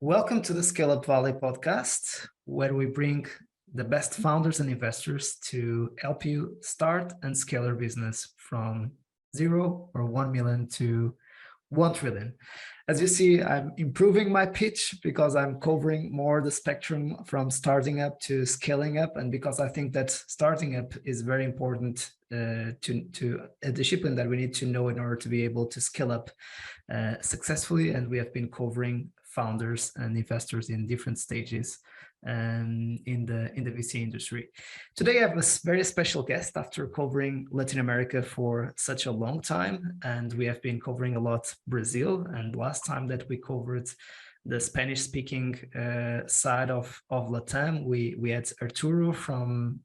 Welcome to the Scaleup Valley podcast, where we bring the best founders and investors to help you start and scale your business from 0 or 1 million to 1 trillion. As you see, I'm improving my pitch because I'm covering more the spectrum from starting up to scaling up, and because I think that starting up is very important to a discipline that we need to know in order to be able to scale up successfully. And we have been covering founders and investors in different stages in the VC industry. Today, I have a very special guest after covering Latin America for such a long time, and we have been covering a lot Brazil. And last time that we covered the Spanish-speaking side of Latam, we had Arturo from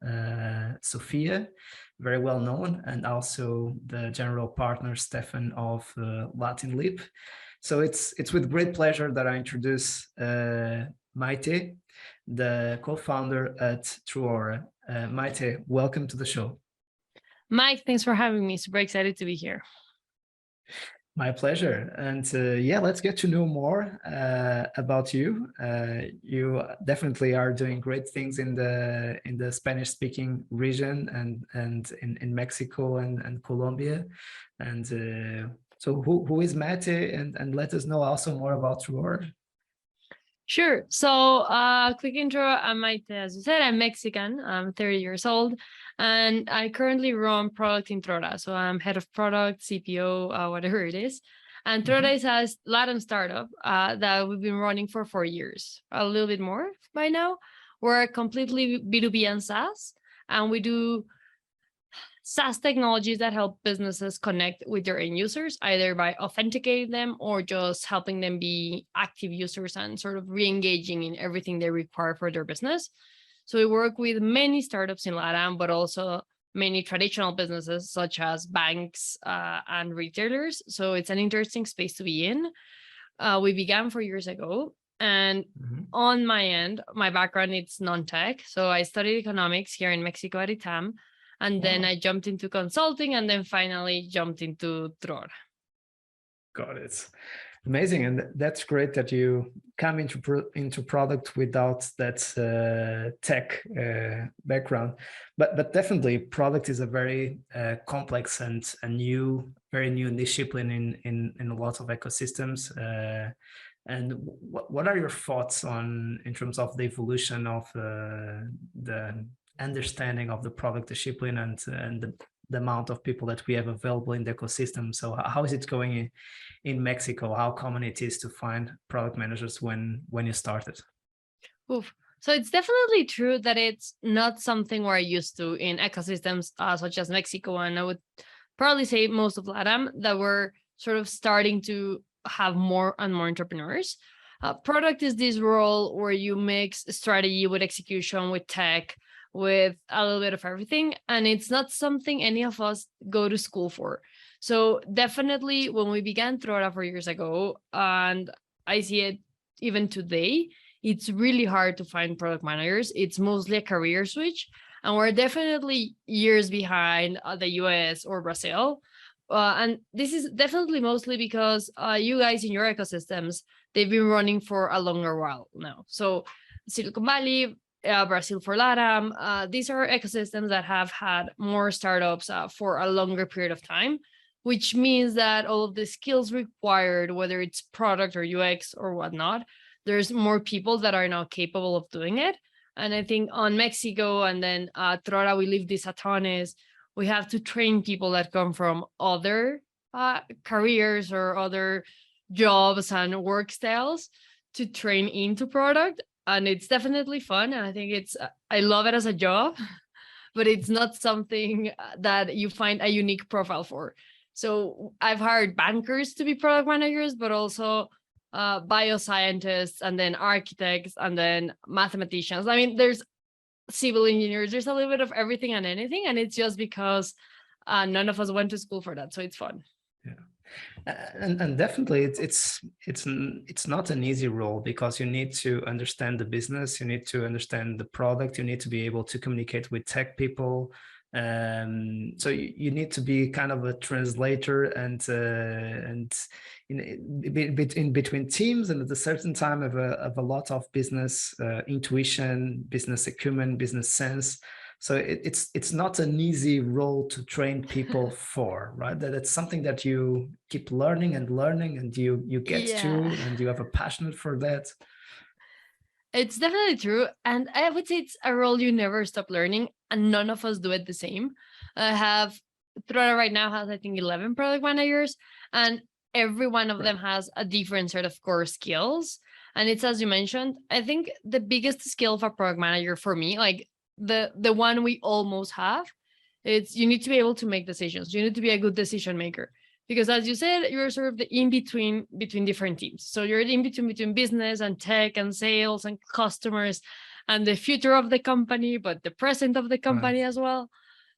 Sofia, very well known, and also the general partner Stefan of Latin Leap. So it's with great pleasure that I introduce Maite, the co-founder at Truora. Maite, welcome to the show. Mike, thanks for having me. Super excited to be here. My pleasure. And yeah, let's get to know more about you. You definitely are doing great things in the Spanish-speaking region and in Mexico and Colombia. And so who is Maite, and let us know also more about Truora. Sure. So quick intro, I'm Maite. As you said, I'm Mexican. I'm 30 years old, and I currently run product in Truora. So I'm head of product, CPO, whatever it is. And Truora is a Latin startup that we've been running for 4 years, a little bit more by now. We're completely B2B and SaaS, and we do SaaS technologies that help businesses connect with their end users, either by authenticating them or just helping them be active users and sort of re-engaging in everything they require for their business. So we work with many startups in LATAM, but also many traditional businesses such as banks and retailers. So it's an interesting space to be in. We began 4 years ago. And on my end, my background is non-tech. So I studied economics here in Mexico at ITAM. And then I jumped into consulting, and then finally jumped into Truora. Got it. Amazing. And that's great that you come into product without that tech background. But definitely product is a very complex and very new discipline in a lot of ecosystems. And what are your thoughts in terms of the evolution of the understanding of the product discipline and the amount of people that we have available in the ecosystem? So how is it going in Mexico? How common it is to find product managers when you started? Oof. So it's definitely true that it's not something we're used to in ecosystems such as Mexico, and I would probably say most of LATAM, that we're sort of starting to have more and more entrepreneurs. Product is this role where you mix strategy with execution, with tech, with a little bit of everything. And it's not something any of us go to school for. So definitely when we began Truora 4 years ago, and I see it even today, it's really hard to find product managers. It's mostly a career switch. And we're definitely years behind the US or Brazil. And this is definitely mostly because you guys in your ecosystems, they've been running for a longer while now. So Silicon Valley, Brazil for LATAM, these are ecosystems that have had more startups for a longer period of time, which means that all of the skills required, whether it's product or UX or whatnot, there's more people that are now capable of doing it. And I think on Mexico and then Truora, we live this a ton is we have to train people that come from other careers or other jobs and work styles to train into product. And it's definitely fun. And I think I love it as a job, but it's not something that you find a unique profile for. So I've hired bankers to be product managers, but also bioscientists, and then architects, and then mathematicians. I mean, there's civil engineers, there's a little bit of everything and anything. And it's just because none of us went to school for that. So it's fun. Yeah. And definitely it's not an easy role, because you need to understand the business, you need to understand the product, you need to be able to communicate with tech people, So you need to be kind of a translator and in between teams, and at a certain time of a lot of business intuition, business acumen, business sense. So it's not an easy role to train people for, right? That's something that you keep learning, and you get to, and you have a passion for that. It's definitely true. And I would say it's a role you never stop learning, and none of us do it the same. I have Truora right now has, I think, 11 product managers, and every one of them has a different sort of core skills. And it's, as you mentioned, I think the biggest skill of a product manager for me, like the one we almost have, it's you need to be able to make decisions. You need to be a good decision maker. Because as you said, you're sort of the in-between between different teams. So you're the in-between business and tech and sales and customers and the future of the company, but the present of the company as well.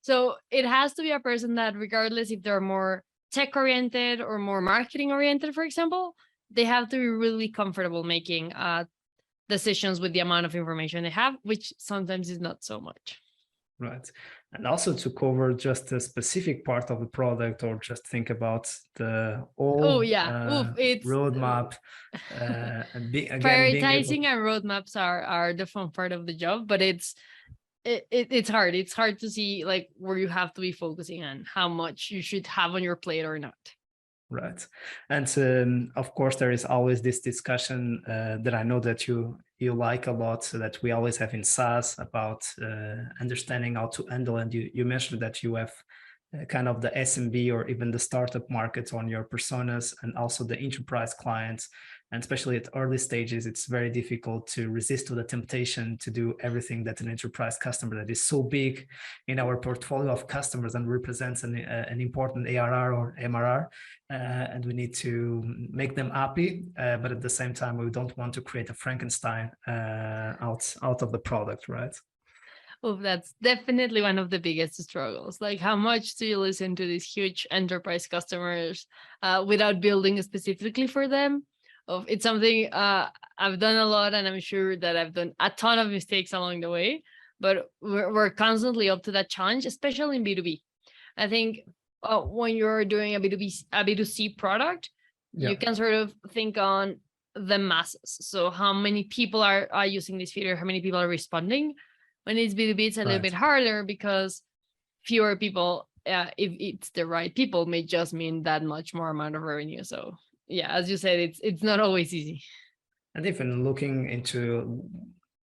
So it has to be a person that, regardless if they're more tech-oriented or more marketing-oriented, for example, they have to be really comfortable making decisions with the amount of information they have, which sometimes is not so much. Right. And also to cover just a specific part of the product, or just think about the whole roadmap. Prioritizing and roadmaps are the fun part of the job, but it's hard. It's hard to see like where you have to be focusing on, how much you should have on your plate or not. Right. And of course, there is always this discussion that I know that you like a lot, so that we always have in SaaS about understanding how to handle. And you mentioned that you have kind of the SMB or even the startup markets on your personas, and also the enterprise clients. And especially at early stages, it's very difficult to resist to the temptation to do everything that an enterprise customer that is so big in our portfolio of customers and represents an important ARR or MRR. And we need to make them happy, but at the same time, we don't want to create a Frankenstein out of the product, right? Oh, that's definitely one of the biggest struggles. Like, how much do you listen to these huge enterprise customers without building specifically for them? It's something I've done a lot, and I'm sure that I've done a ton of mistakes along the way, but we're constantly up to that challenge, especially in B2B. I think when you're doing a B2C product, you can sort of think on the masses. So how many people are using this feature? How many people are responding? When it's B2B, it's a little bit harder, because fewer people, if it's the right people, may just mean that much more amount of revenue. So yeah, as you said, it's not always easy. And even looking into,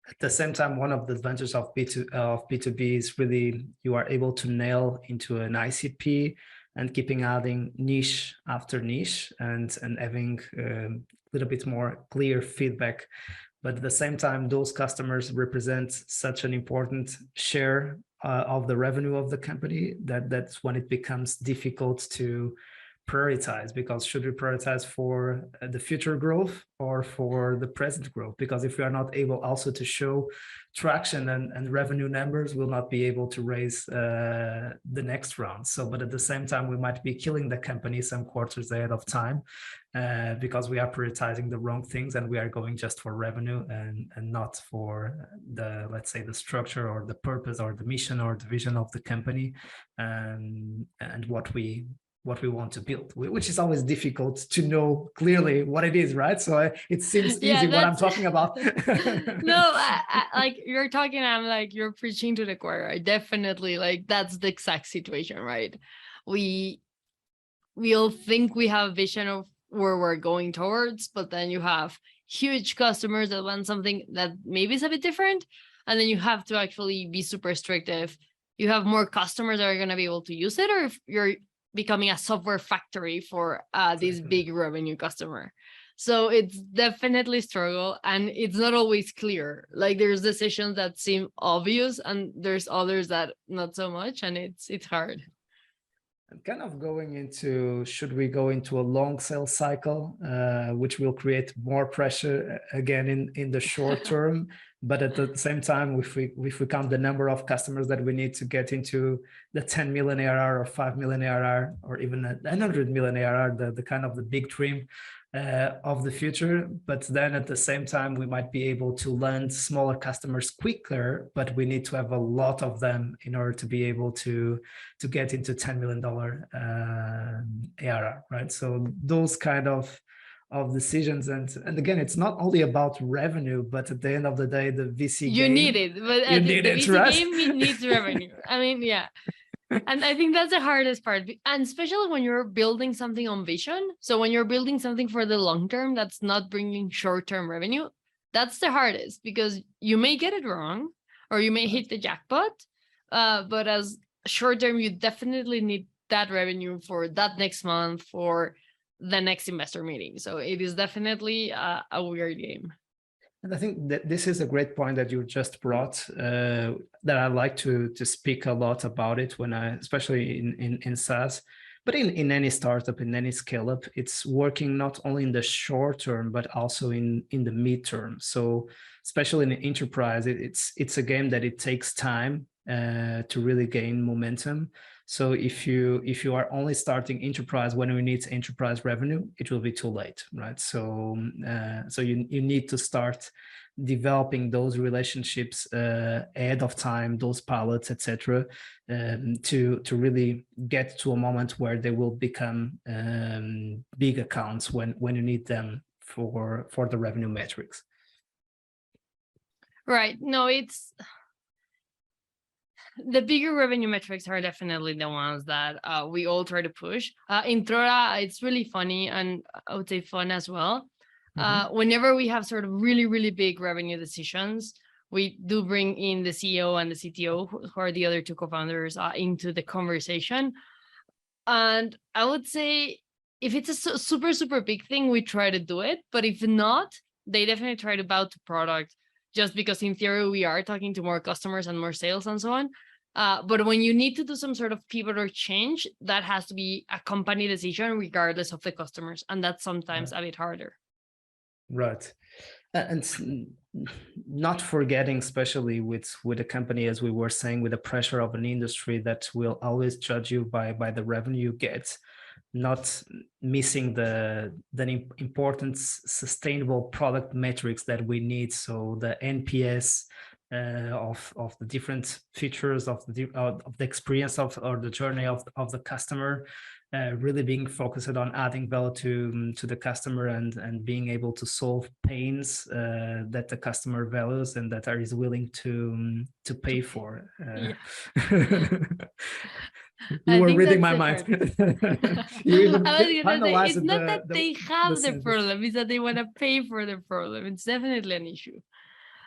at the same time, one of the advantages of B2B is really you are able to nail into an ICP and keeping adding niche after niche and having a little bit more clear feedback. But at the same time, those customers represent such an important share of the revenue of the company that's when it becomes difficult to prioritize, because should we prioritize for the future growth or for the present growth? Because if we are not able also to show traction and revenue numbers, we'll not be able to raise the next round. So, but at the same time, we might be killing the company some quarters ahead of time because we are prioritizing the wrong things, and we are going just for revenue and not for the, let's say, the structure or the purpose or the mission or the vision of the company, and what we want to build, which is always difficult to know clearly what it is, right? So it seems easy what I'm talking about. No, I, like you're talking, I'm like, you're preaching to the choir. I definitely, like, that's the exact situation, right? We all think we have a vision of where we're going towards, but then you have huge customers that want something that maybe is a bit different, and then you have to actually be super strict if you have more customers that are going to be able to use it, or if you're becoming a software factory for this big revenue customer. So it's definitely a struggle, and it's not always clear. Like, there's decisions that seem obvious and there's others that not so much, and it's hard. And kind of going into, should we go into a long sales cycle, which will create more pressure again in the short term, but at the same time, if we count the number of customers that we need to get into the 10 million ARR or 5 million ARR or even 100 million ARR, the kind of the big dream, of the future, but then at the same time we might be able to land smaller customers quicker, but we need to have a lot of them in order to be able to get into $10 million ARR, right? So those kind of decisions, and again, it's not only about revenue, but at the end of the day, the VC you game, need it, but you need the it, VC right? game needs revenue. I mean, yeah. And I think that's the hardest part, and especially when you're building something on vision. So when you're building something for the long term that's not bringing short-term revenue, that's the hardest, because you may get it wrong or you may hit the jackpot, but as short-term, you definitely need that revenue for that next month, for the next investor meeting. So it is definitely a weird game. And I think that this is a great point that you just brought, that I like to speak a lot about it when especially in SaaS, but in any startup, in any scale up, it's working not only in the short term, but also in the midterm. So especially in enterprise, it's a game that it takes time to really gain momentum. So if you are only starting enterprise when you need enterprise revenue, it will be too late, right? So so you need to start developing those relationships ahead of time, those pilots, etc., to really get to a moment where they will become big accounts when you need them for the revenue metrics. Right. No, it's the bigger revenue metrics are definitely the ones that we all try to push. In Truora, it's really funny, and I would say fun as well. Whenever we have sort of really, really big revenue decisions, we do bring in the CEO and the CTO, who are the other two co-founders, into the conversation. And I would say if it's a super, super big thing, we try to do it. But if not, they definitely try to bow to product, just because in theory, we are talking to more customers and more sales and so on. But when you need to do some sort of pivot or change, that has to be a company decision regardless of the customers. And that's sometimes a bit harder. Right. And not forgetting, especially with a company, as we were saying, with the pressure of an industry that will always judge you by the revenue you get, not missing the important sustainable product metrics that we need. So the NPS of the different features of the experience or the journey of the customer, really being focused on adding value to the customer and being able to solve pains that the customer values and that is willing to pay for. You were reading my mind. You even it's not that they have the problem, it's that they want to pay for the problem. It's definitely an issue.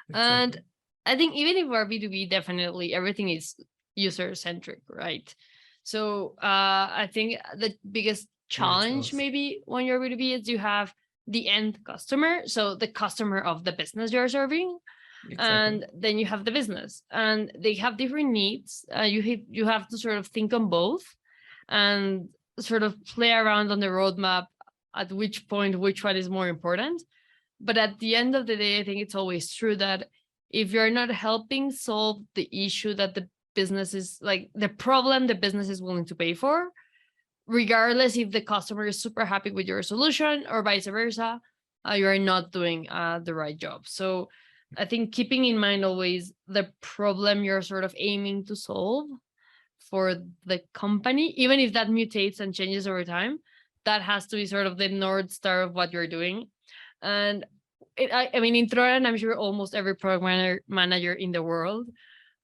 Exactly. And I think even if we're B2B, definitely everything is user-centric, right? So I think the biggest challenge maybe when you're B2B is you have the end customer, so the customer of the business you're serving. Exactly. And then you have the business, and they have different needs. You have to sort of think on both and sort of play around on the roadmap at which point which one is more important. But at the end of the day, I think it's always true that if you're not helping solve the issue that the business is, like the problem the business is willing to pay for, regardless if the customer is super happy with your solution or vice versa, you are not doing the right job. So I think keeping in mind always the problem you're sort of aiming to solve for the company, even if that mutates and changes over time, that has to be sort of the North Star of what you're doing. And I mean, in Truora, and I'm sure almost every product manager in the world,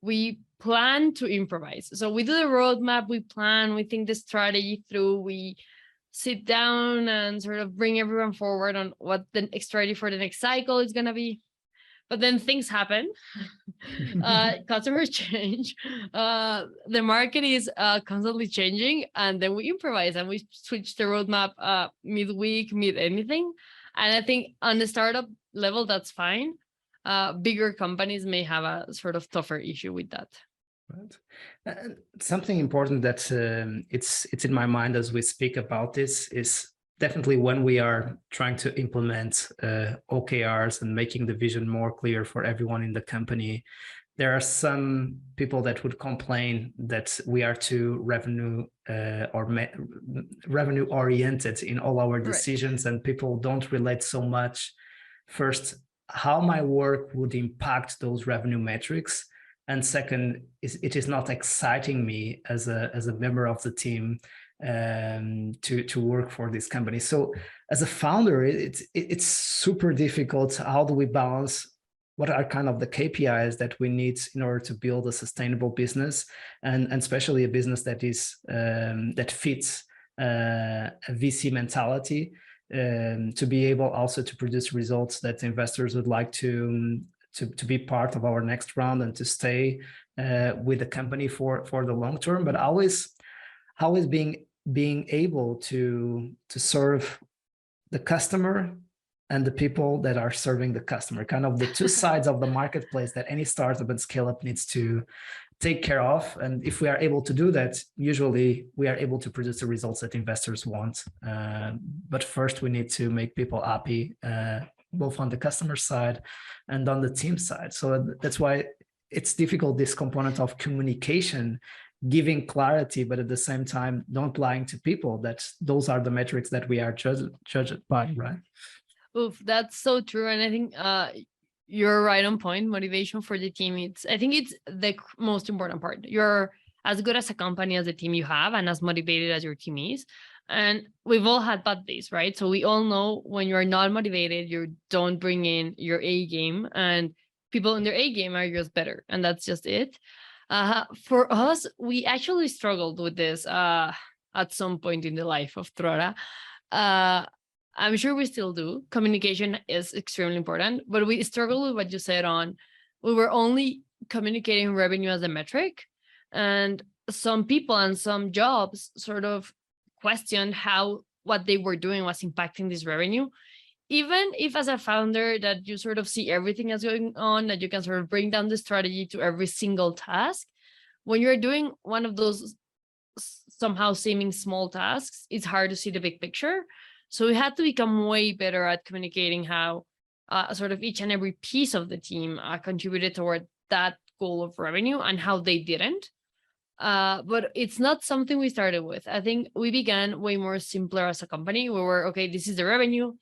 we plan to improvise. So we do the roadmap, we plan, we think the strategy through, we sit down and sort of bring everyone forward on what the strategy for the next cycle is going to be. But then things happen, customers change, the market is constantly changing, and then we improvise and we switch the roadmap mid-week, mid-anything. And I think on the startup level, that's fine. Bigger companies may have a sort of tougher issue with that. Right. Something important that it's in my mind as we speak about this is definitely when we are trying to implement OKRs and making the vision more clear for everyone in the company, there are some people that would complain that we are too revenue oriented in all our decisions, and people don't relate so much. First, how my work would impact those revenue metrics, and second, it is not exciting me as a member of the team to work for this company. So as a founder, it's super difficult. How do we balance what are kind of the KPIs that we need in order to build a sustainable business, and especially a business that is that fits a VC mentality, to be able also to produce results that investors would like to be part of our next round and to stay with the company for the long term, but always being able to serve the customer and the people that are serving the customer, kind of the two sides of the marketplace that any startup and scale up needs to take care of. And if we are able to do that, usually we are able to produce the results that investors want. But first we need to make people happy, both on the customer side and on the team side. So that's why it's difficult, this component of communication, giving clarity, but at the same time, don't lying to people that those are the metrics that we are judged by, right? Oof, that's so true. And I think you're right on point. Motivation for the team, I think it's the most important part. You're as good as a company as the team you have, and as motivated as your team is. And we've all had bad days, right? So we all know when you're not motivated, you don't bring in your A game, and people in their A game are just better. And that's just it. For us, we actually struggled with this at some point in the life of Truora. I'm sure we still do. Communication is extremely important, but we struggle with what you said on, we were only communicating revenue as a metric, and some people and some jobs sort of questioned how what they were doing was impacting this revenue. Even if as a founder that you sort of see everything that's going on, that you can sort of bring down the strategy to every single task, when you're doing one of those somehow seeming small tasks, it's hard to see the big picture. So we had to become way better at communicating how sort of each and every piece of the team contributed toward that goal of revenue and how they didn't. But it's not something we started with. I think we began way more simpler as a company. We were, okay, this is the revenue.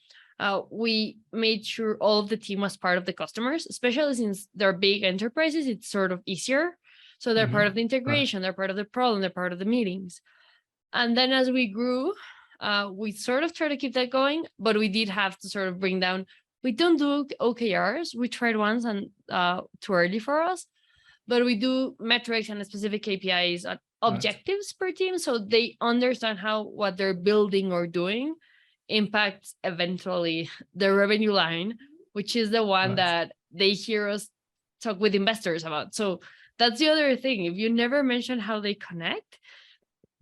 We made sure all of the team was part of the customers, especially since they're big enterprises, it's sort of easier. So they're part of the integration, they're part of the problem, they're part of the meetings. And then as we grew, we sort of try to keep that going, but we did have to sort of bring down, we don't do OKRs. We tried once and too early for us, but we do metrics and specific KPIs, objectives per team. So they understand how what they're building or doing impacts eventually the revenue line, which is the one that they hear us talk with investors about. So that's the other thing. If you never mention how they connect,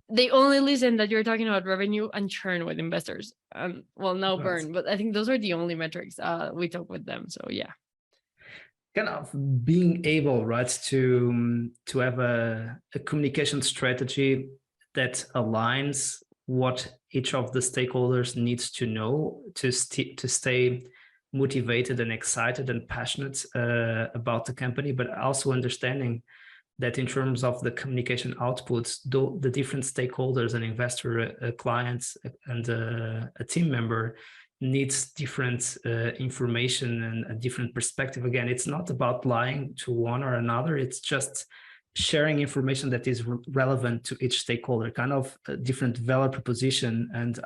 they only listen that you're talking about revenue and churn with investors. Well, now burn, but I think those are the only metrics we talk with them. So yeah. Kind of being able, right, to have a communication strategy that aligns what each of the stakeholders needs to know to stay motivated and excited and passionate about the company, but also understanding that in terms of the communication outputs, the different stakeholders, an investor, clients, and a team member needs different information and a different perspective. Again, it's not about lying to one or another. It's just sharing information that is relevant to each stakeholder, kind of a different value proposition. And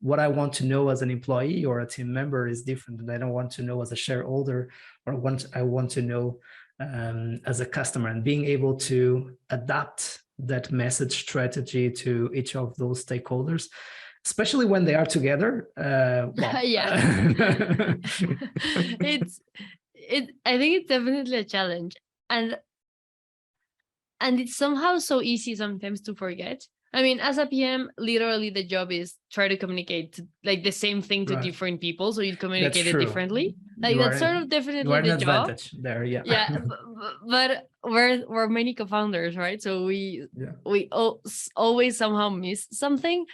what I want to know as an employee or a team member is different. And I don't want to know as a shareholder, or I want to know as a customer, and being able to adapt that message strategy to each of those stakeholders, especially when they are together. Yeah. I think it's definitely a challenge. And it's somehow so easy sometimes to forget. I mean, as a PM, literally the job is try to communicate like the same thing to different people, so you communicate it differently. Like that's sort of definitely the job. There, yeah. Yeah, but we're many co-founders, right? So we always somehow miss something,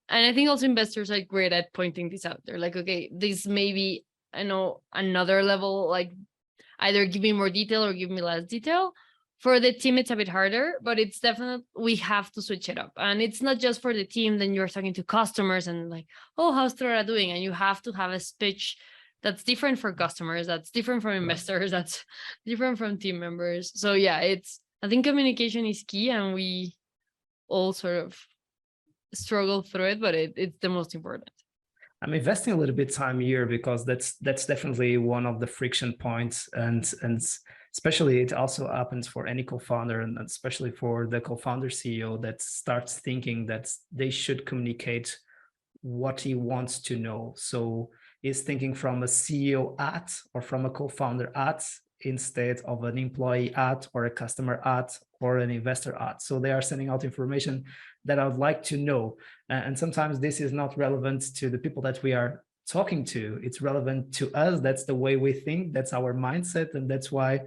and I think also investors are great at pointing this out. They're like, okay, this may be, I know, another level. Like, either give me more detail or give me less detail. For the team, it's a bit harder, but it's definitely, we have to switch it up. And it's not just for the team, then you're talking to customers and like, oh, how's Truora doing? And you have to have a speech that's different for customers, that's different from investors, that's different from team members. So yeah, I think communication is key, and we all sort of struggle through it, but it's the most important. I'm investing a little bit time here because that's definitely one of the friction points, and especially it also happens for any co-founder, and especially for the co-founder CEO that starts thinking that they should communicate what he wants to know. So he's thinking from a CEO at or from a co-founder at instead of an employee at or a customer at or an investor at. So they are sending out information that I would like to know. And sometimes this is not relevant to the people that we are talking to. It's relevant to us. That's the way we think. That's our mindset. And that's why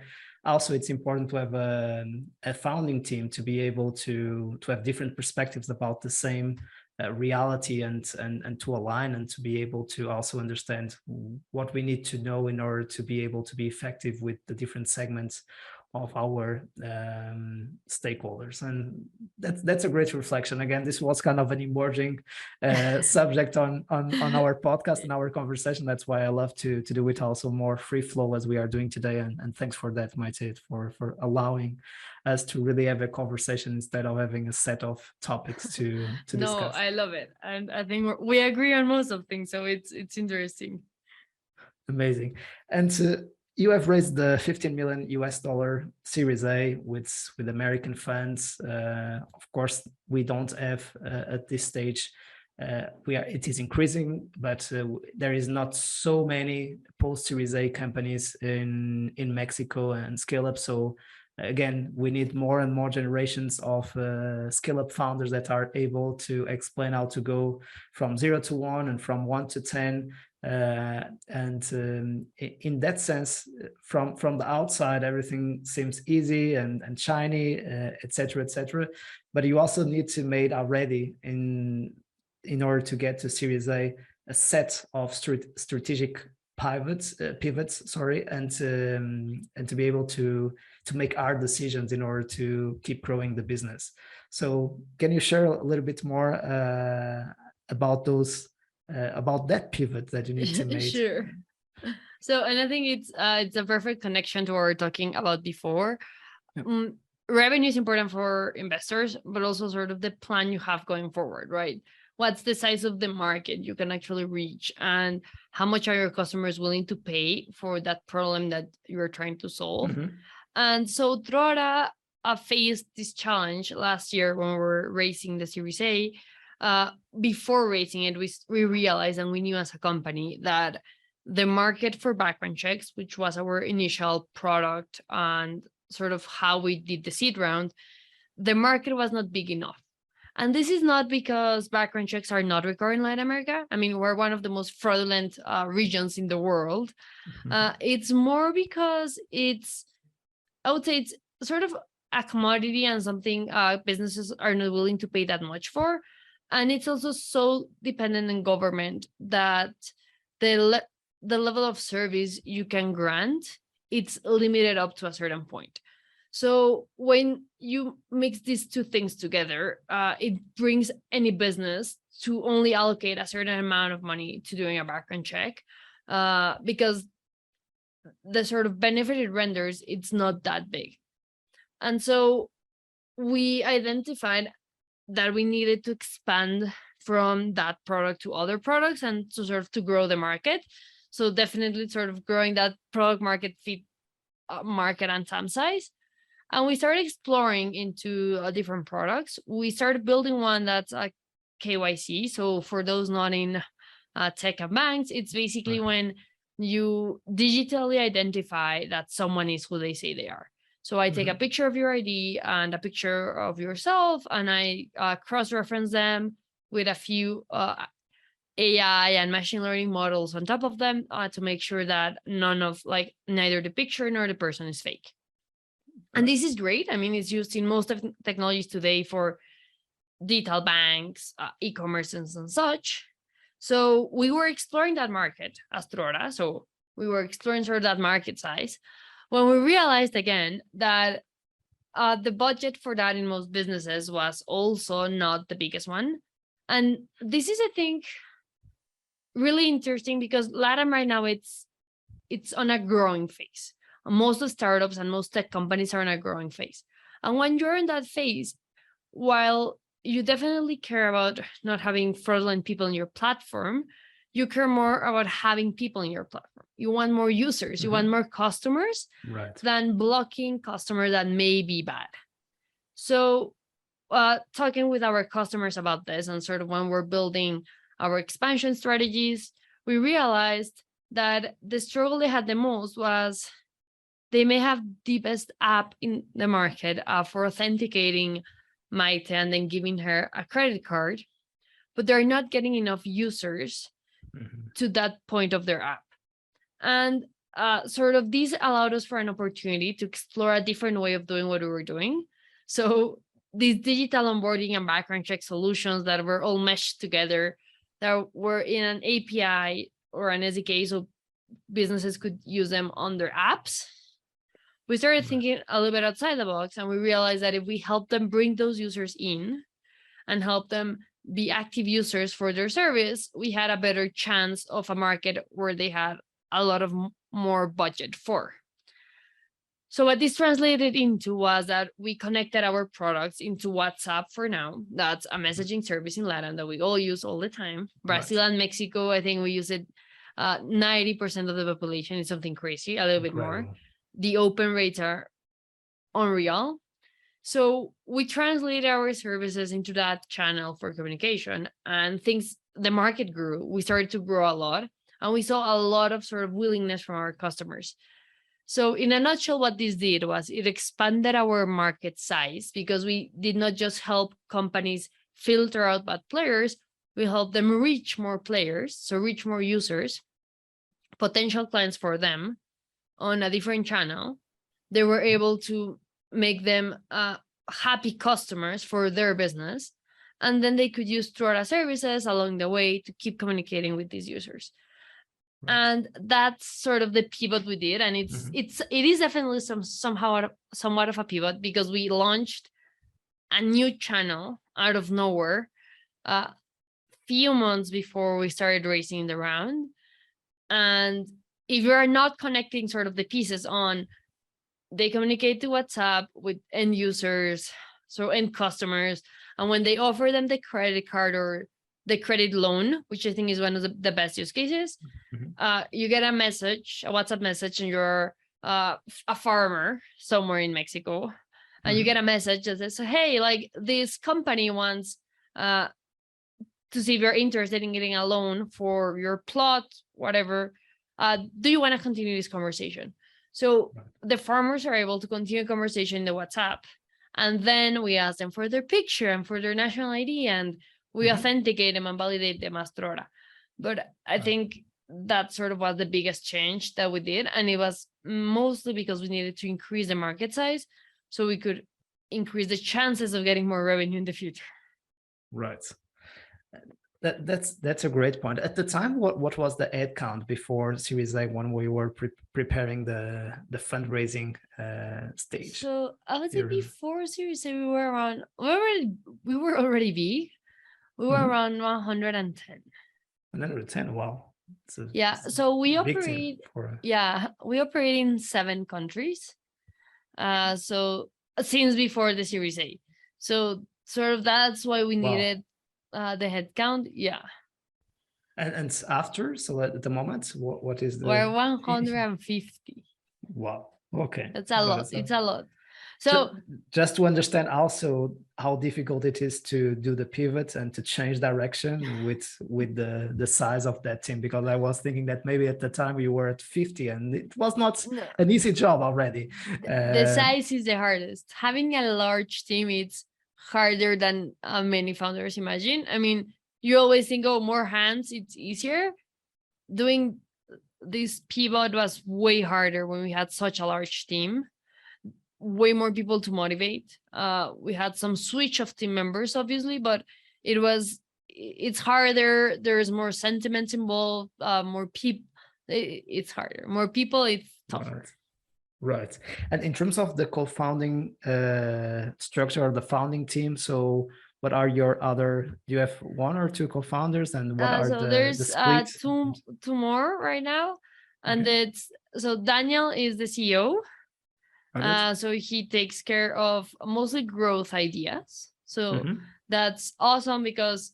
also it's important to have a founding team to be able to have different perspectives about the same reality and to align and to be able to also understand what we need to know in order to be able to be effective with the different segments of our stakeholders. And that's a great reflection. Again, this was kind of an emerging subject on our podcast and our conversation. That's why I love to do it also more free flow as we are doing today. And thanks for that, Maite, for allowing us to really have a conversation instead of having a set of topics to No, discuss. I love it. And I think we agree on most of things. So it's interesting. Amazing. And you have raised the $15 million Series A with American funds. Of course, we don't have at this stage. It is increasing, but there is not so many post Series A companies in Mexico and Scaleup. So again, we need more and more generations of Scaleup founders that are able to explain how to go from 0 to 1 and from 1 to 10. In that sense, from the outside, everything seems easy and shiny, etc., etc. But you also need to make already in order to get to Series A set of strategic pivots, and to be able to make hard decisions in order to keep growing the business. So, can you share a little bit more about those? About that pivot that you need to make? Sure. So, and I think it's a perfect connection to what we were talking about before. Yep. Revenue is important for investors, but also sort of the plan you have going forward, right? What's the size of the market you can actually reach, and how much are your customers willing to pay for that problem that you're trying to solve? Mm-hmm. And so Truora faced this challenge last year when we were raising the Series A. Before raising it, we realized, and we knew as a company, that the market for background checks, which was our initial product and sort of how we did the seed round, the market was not big enough. And this is not because background checks are not required in Latin America. I mean, we're one of the most fraudulent regions in the world. Mm-hmm. It's more because I would say it's sort of a commodity and something businesses are not willing to pay that much for. And it's also so dependent on government that the level of service you can grant, it's limited up to a certain point. So when you mix these two things together, it brings any business to only allocate a certain amount of money to doing a background check, because the sort of benefit it renders, it's not that big. And so we identified that we needed to expand from that product to other products and to sort of to grow the market. So definitely sort of growing that product market fit market and TAM size. And we started exploring into different products. We started building one that's a KYC. So for those not in tech and banks, it's basically when you digitally identify that someone is who they say they are. So I take a picture of your ID and a picture of yourself, and I cross-reference them with a few AI and machine learning models on top of them to make sure that neither the picture nor the person is fake. And this is great. I mean, it's used in most of technologies today for digital banks, e-commerce, and such. So we were exploring that market as Truora. So we were exploring sort of that market size. when we realized again that the budget for that in most businesses was also not the biggest one. And this is, I think, really interesting because LATAM right now, it's on a growing phase. Most of startups and most tech companies are in a growing phase. And when you're in that phase, while you definitely care about not having fraudulent people in your platform, you care more about having people in your platform. You want more users, you want more customers than blocking customers that may be bad. So talking with our customers about this and sort of when we're building our expansion strategies, we realized that the struggle they had the most was they may have the best app in the market for authenticating Maite and then giving her a credit card, but they're not getting enough users to that point of their app. And sort of this allowed us for an opportunity to explore a different way of doing what we were doing. So these digital onboarding and background check solutions that were all meshed together, that were in an API or an SDK, so businesses could use them on their apps. We started thinking a little bit outside the box, and we realized that if we help them bring those users in and help them be active users for their service, we had a better chance of a market where they had a lot of more budget for. So what this translated into was that we connected our products into WhatsApp for now. That's a messaging service in Latin that we all use all the time. Brazil and Mexico, I think we use it 90% of the population. Is something crazy, a little bit more. The open rates are unreal. So we translated our services into that channel for communication, and the market grew. We started to grow a lot, and we saw a lot of sort of willingness from our customers. So in a nutshell, what this did was it expanded our market size, because we did not just help companies filter out bad players, we helped them reach more players, so reach more users, potential clients for them on a different channel. They were able to make them happy customers for their business, and then they could use Truora services along the way to keep communicating with these users. And that's sort of the pivot we did, and it is definitely somewhat of a pivot, because we launched a new channel out of nowhere few months before we started raising the round. And if you are not connecting sort of the pieces on, they communicate to WhatsApp with end users, so end customers, and when they offer them the credit card or the credit loan, which I think is one of the best use cases, you get a message, a WhatsApp message, and you're a farmer somewhere in Mexico, and you get a message that says, hey, like this company wants to see if you're interested in getting a loan for your plot, whatever. Do you want to continue this conversation? So the farmers are able to continue conversation in the WhatsApp, and then we ask them for their picture and for their national ID, and we authenticate them and validate them as Truora. But I think that sort of was the biggest change that we did, and it was mostly because we needed to increase the market size so we could increase the chances of getting more revenue in the future. Right. That's a great point. At the time, what was the head count before Series A when we were preparing the fundraising stage? So I would say before Series A, we were already big. We were around 110. 110, wow. So we operate. We operate in 7 countries. So since before the Series A, so sort of that's why we needed the headcount. And after, so at the moment, what is the? We're 150. Wow. Okay. That's a lot. It's a lot. So just to understand also how difficult it is to do the pivot and to change direction with the size of that team, because I was thinking that maybe at the time you were at 50 and it was not an easy job already. The size is the hardest. Having a large team, it's harder than many founders imagine. I mean, you always think, oh, more hands, it's easier. Doing this pivot was way harder when we had such a large team. Way more people to motivate. We had some switch of team members, obviously, but it's harder. There's more sentiments involved, more people. It's harder. More people, it's tougher. Right. And in terms of the co-founding structure or the founding team, so what are your other, do you have one or two co-founders, and what are So the there's split? two more right now, and Okay. it's so Daniel is the CEO. Got it. So he takes care of mostly growth ideas. So Mhm. that's awesome because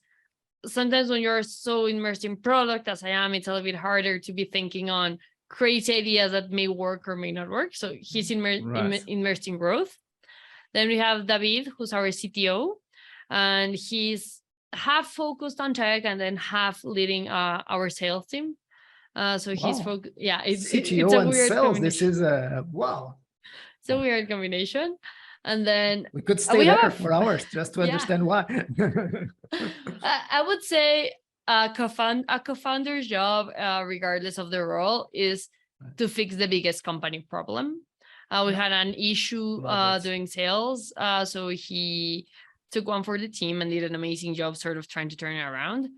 sometimes when you're so immersed in product as I am, it's a little bit harder to be thinking on crazy ideas that may work or may not work. So he's Right. immersed in growth. Then we have David, who's our CTO, and he's half focused on tech and then half leading our sales team. So he's Wow. yeah, it's CTO a and weird sales, this combination. is a wow. It's a weird combination. And then We could stay we have there for hours just to yeah, understand why. I would say a co-founder's job, regardless of the role, is to fix the biggest company problem. We had an issue doing sales, so he took one for the team and did an amazing job, sort of trying to turn it around.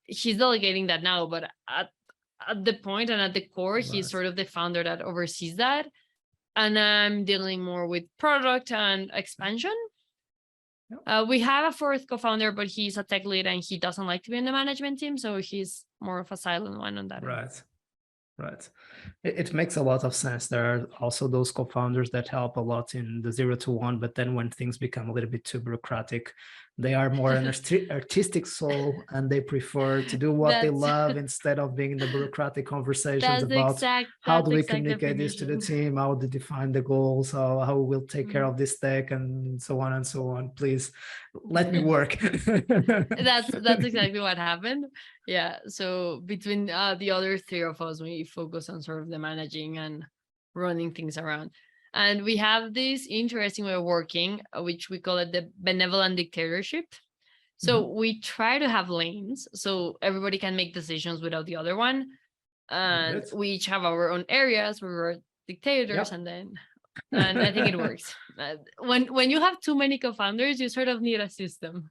He's delegating that now, but at the point and at the core, he's sort of the founder that oversees that. And I'm dealing more with product and expansion. We have a fourth co-founder, but he's a tech lead and he doesn't like to be in the management team, so he's more of a silent one on that. Right. Right. It makes a lot of sense. There are also those co-founders that help a lot in the 0 to 1, but then when things become a little bit too bureaucratic, they are more an artistic soul and they prefer to do what they love instead of being in the bureaucratic conversations about how do we communicate this to the team, how to define the goals, how we'll take care of this tech, and so on and so on. Please let me work. That's exactly what happened. Yeah. So between the other three of us, we focus on sort of the managing and running things around. And we have this interesting way of working, which we call it the Benevolent Dictatorship. So we try to have lanes so everybody can make decisions without the other one. And we each have our own areas where we're dictators, and I think it works. When you have too many co-founders, you sort of need a system.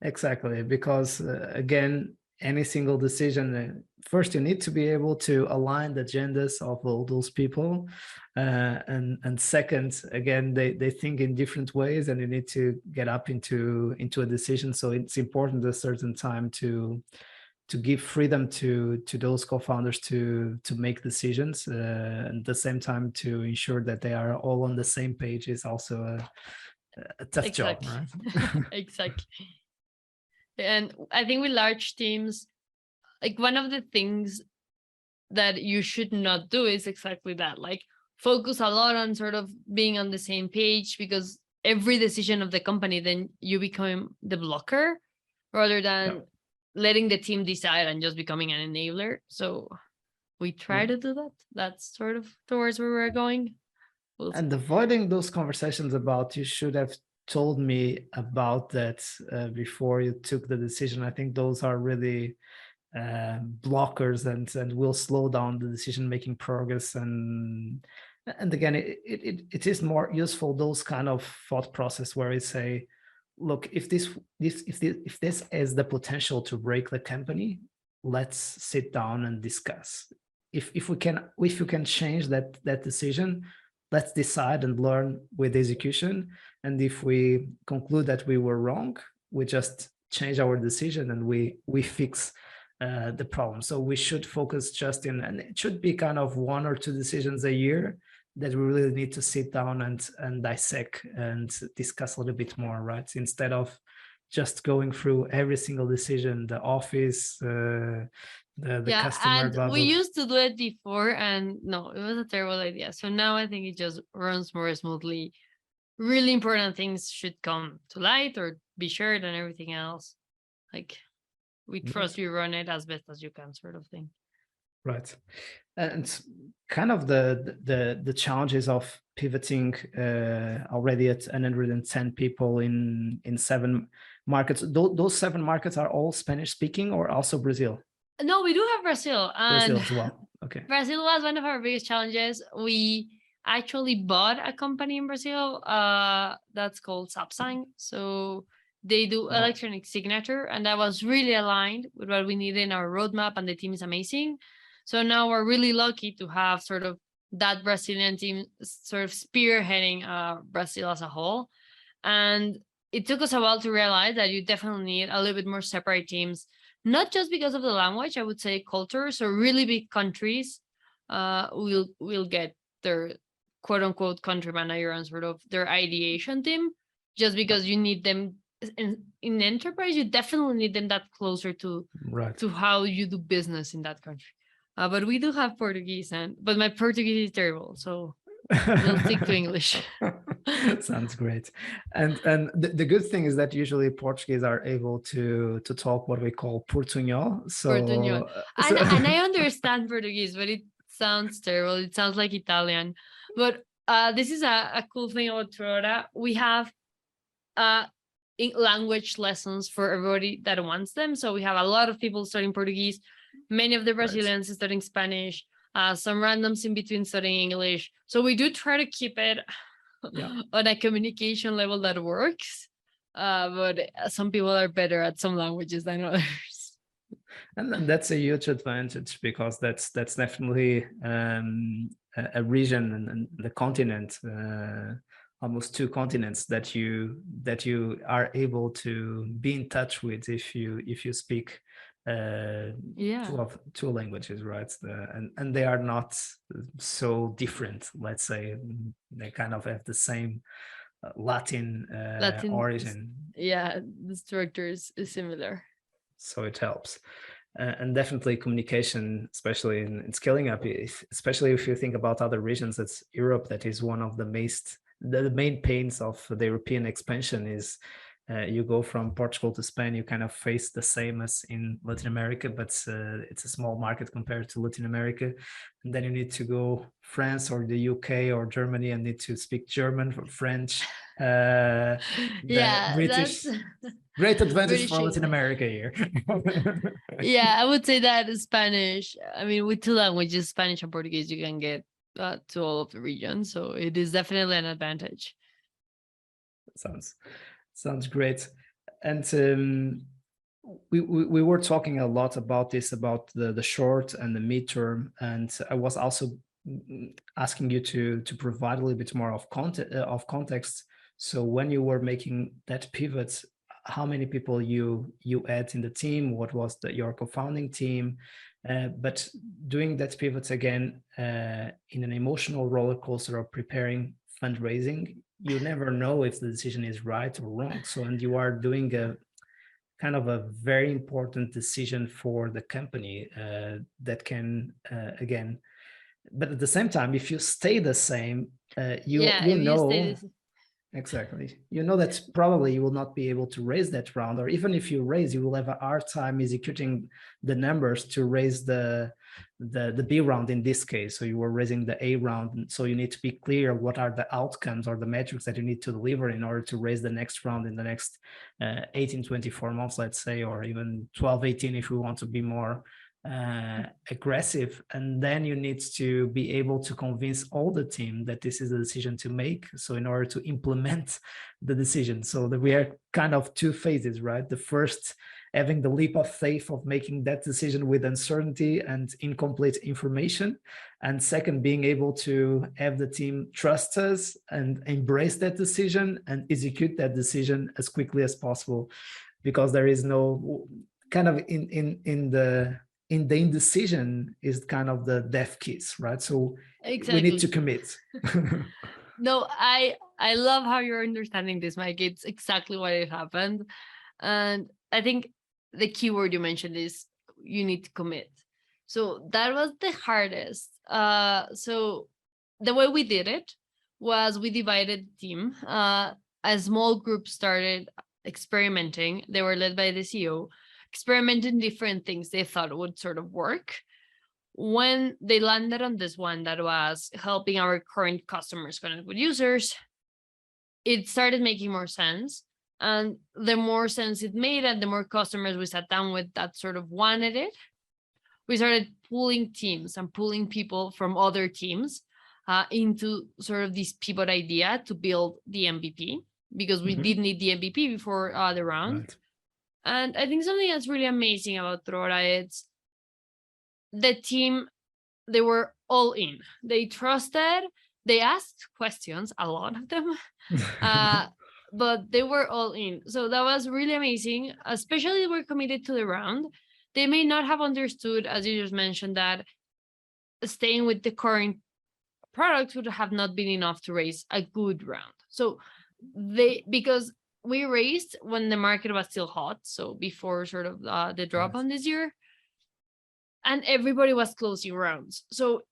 Exactly, because again, any single decision, first you need to be able to align the agendas of all those people, and second, again, they think in different ways, and you need to get up into a decision. So it's important at a certain time to give freedom to those co-founders to make decisions, and at the same time to ensure that they are all on the same page is also a tough job, right? Exactly. And I think with large teams, like one of the things that you should not do is exactly that, like focus a lot on sort of being on the same page, because every decision of the company, then you become the blocker rather than letting the team decide and just becoming an enabler. So we try to do that. That's sort of towards where we're going. And avoiding those conversations about, you should have told me about that before you took the decision. I think those are really blockers and will slow down the decision-making progress. And again, it is more useful, those kind of thought process where we say, look, if this has the potential to break the company, let's sit down and discuss. If you can change that decision, let's decide and learn with execution. And if we conclude that we were wrong, we just change our decision and we fix the problem. So we should focus just in, and it should be kind of 1 or 2 decisions a year that we really need to sit down and dissect and discuss a little bit more, right? Instead of just going through every single decision, the office, the customer, and we used to do it before, and no, it was a terrible idea. So now I think it just runs more smoothly. Really important things should come to light or be shared, and everything else, like, we trust you run it as best as you can, sort of thing. Right. And kind of the challenges of pivoting already at 110 people in 7 markets. Those 7 markets are all Spanish speaking, or also Brazil? No, we do have Brazil. And Brazil as well. Okay. Brazil was one of our biggest challenges. We actually bought a company in Brazil that's called Sapsang. So they do electronic signature, and that was really aligned with what we needed in our roadmap, and the team is amazing. So now we're really lucky to have sort of that Brazilian team sort of spearheading Brazil as a whole. And it took us a while to realize that you definitely need a little bit more separate teams, not just because of the language, I would say culture. So really big countries will get their quote unquote country manager and sort of their ideation team, just because you need them in enterprise. You definitely need them that closer to how you do business in that country. But we do have Portuguese, but my Portuguese is terrible, so we'll stick to English. Sounds great. And the good thing is that usually Portuguese are able to talk what we call Portuñol. So, Portuñol. And I understand Portuguese, but it sounds terrible. It sounds like Italian. But this is a cool thing about Truora. We have language lessons for everybody that wants them. So we have a lot of people studying Portuguese. Many of the Brazilians studying Spanish. Some randoms in between studying English. So we do try to keep it on a communication level that works. But some people are better at some languages than others. And that's a huge advantage, because that's definitely a region and the continent, almost two continents that you are able to be in touch with if you speak two languages, right? And they are not so different. Let's say they kind of have the same Latin origin. Yeah, the structure is similar. So it helps. And definitely communication, especially in scaling up, especially if you think about other regions, that's Europe, that is one of the main pains of the European expansion is you go from Portugal to Spain, you kind of face the same as in Latin America, but it's a small market compared to Latin America. And then you need to go France or the UK or Germany and need to speak German or French. British. That's great advantage British for Latin America here. Yeah, I would say that Spanish, I mean, with two languages, Spanish and Portuguese, you can get to all of the regions. So it is definitely an advantage. Sounds great. And we were talking a lot about this, about the short and the midterm. And I was also asking you to provide a little bit more of context. So when you were making that pivot, how many people you had in the team? What was your co-founding team? But doing that pivot again in an emotional roller coaster of preparing fundraising, you never know if the decision is right or wrong. So, and you are doing a kind of a very important decision for the company that can again, but at the same time, if you stay the same, you know. Exactly. You know that probably you will not be able to raise that round, or even if you raise, you will have a hard time executing the numbers to raise the B round in this case. So you were raising the A round. So you need to be clear what are the outcomes or the metrics that you need to deliver in order to raise the next round in the next 18, 24 months, let's say, or even 12, 18 if we want to be more aggressive. And then you need to be able to convince all the team that this is a decision to make. So in order to implement the decision, so that we are kind of two phases, right? The first, having the leap of faith of making that decision with uncertainty and incomplete information. And second, being able to have the team trust us and embrace that decision and execute that decision as quickly as possible, because there is no kind of in the indecision is kind of the death kiss, right? So exactly. We need to commit. No, I love how you're understanding this, Mike. It's exactly what it happened. And I think the key word you mentioned is you need to commit. So that was the hardest. So the way we did it was we divided the team. A small group started experimenting. They were led by the CEO, experimenting different things they thought would sort of work. When they landed on this one that was helping our current customers connect with users, it started making more sense. And the more sense it made and the more customers we sat down with that sort of wanted it, we started pulling teams and pulling people from other teams into sort of this pivot idea to build the MVP, because we did need the MVP before the round. Right. And I think something that's really amazing about Truora, it's the team they were all in. They trusted, they asked questions, a lot of them, but they were all in. So that was really amazing, especially we're committed to the round. They may not have understood, as you just mentioned, that staying with the current product would have not been enough to raise a good round. So because we raised when the market was still hot, so before sort of the drop on this year, and everybody was closing rounds. So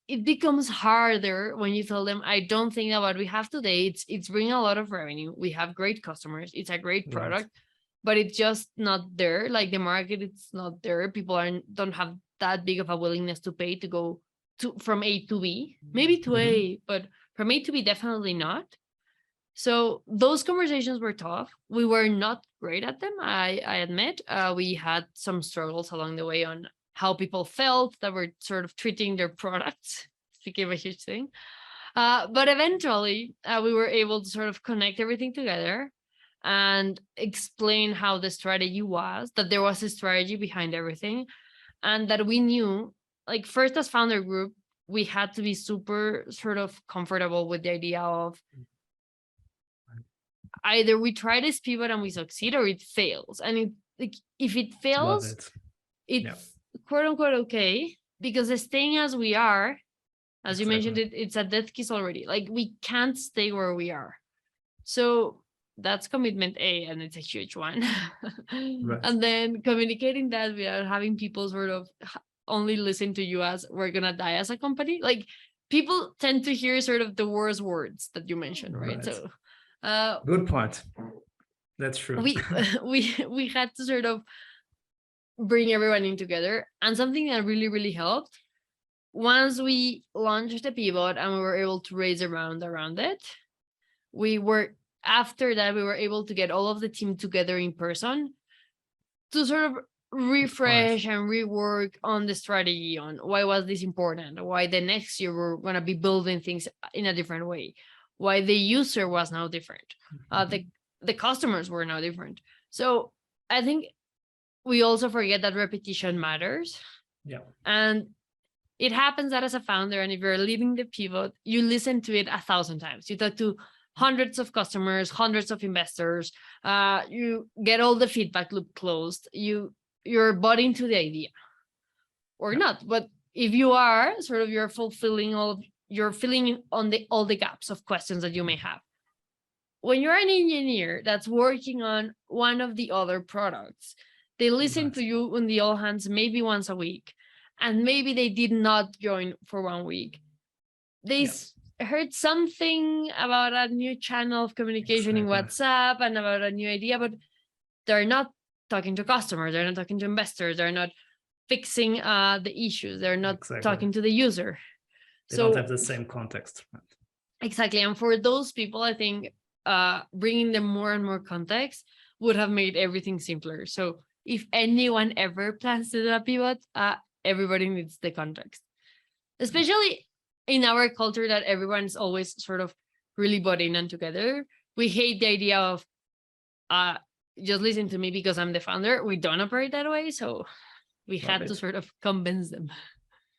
it becomes harder when you tell them, I don't think that what we have today, it's bringing a lot of revenue. We have great customers. It's a great product, but it's just not there. Like the market, it's not there. People don't have that big of a willingness to pay to go from A to B, maybe to A, but from A to B, definitely not. So those conversations were tough. We were not great at them, I admit. We had some struggles along the way on how people felt that were sort of treating their products. It became a huge thing. But eventually, we were able to sort of connect everything together and explain how the strategy was, that there was a strategy behind everything, and that we knew, like, first as founder group, we had to be super sort of comfortable with the idea of either we try this pivot and we succeed, or it fails. And if it fails, it's quote unquote okay, because staying as we are, as you mentioned, it's a death kiss already. Like, we can't stay where we are. So that's commitment A, and it's a huge one. And then communicating that without having people sort of only listen to you as we're gonna die as a company. Like, people tend to hear sort of the worst words that you mentioned, right? So good point. That's true. We had to sort of bring everyone in together. And something that really, really helped, once we launched the pivot and we were able to raise a round around it, after that, we were able to get all of the team together in person to sort of refresh and rework on the strategy, on why was this important, why the next year we're going to be building things in a different way, why the user was now different, the customers were now different. So I think we also forget that repetition matters. And it happens that as a founder, and if you're leading the pivot, you listen to it 1,000 times. You talk to hundreds of customers, hundreds of investors, you get all the feedback loop closed, you're bought into the idea or not. But if you are sort of, you're filling on all the gaps of questions that you may have. When you're an engineer that's working on one of the other products, they listen to you on the all hands maybe once a week, and maybe they did not join for 1 week. They heard something about a new channel of communication in WhatsApp and about a new idea, but they're not talking to customers, they're not talking to investors, they're not fixing the issues, they're not talking to the user. They don't have the same context. Exactly. And for those people, I think bringing them more and more context would have made everything simpler. So if anyone ever plans to do a pivot, everybody needs the context, especially in our culture that everyone's always sort of really bought in and together. We hate the idea of just listen to me because I'm the founder. We don't operate that way. So we had to sort of convince them.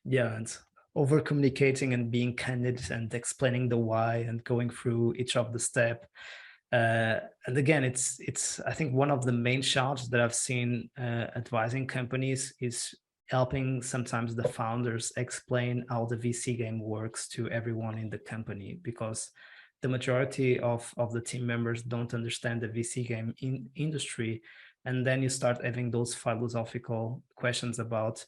Yeah, and over communicating and being candid and explaining the why and going through each of the step. And again, it's I think one of the main challenges that I've seen advising companies is helping sometimes the founders explain how the VC game works to everyone in the company, because the majority of the team members don't understand the VC game industry. And then you start having those philosophical questions about,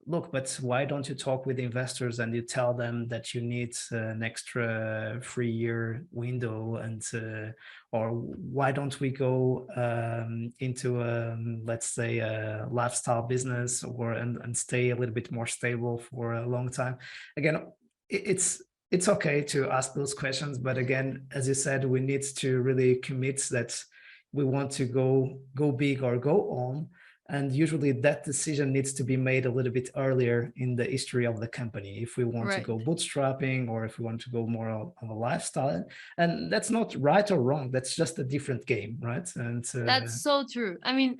look, but why don't you talk with investors and you tell them that you need an extra 3-year window, and or why don't we go into let's say a lifestyle business, or and stay a little bit more stable for a long time? Again, it's okay to ask those questions, but again, as you said, we need to really commit that we want to go big or go on. And usually that decision needs to be made a little bit earlier in the history of the company, if we want to go bootstrapping, or if we want to go more of a lifestyle. And that's not right or wrong. That's just a different game, right? And that's so true. I mean,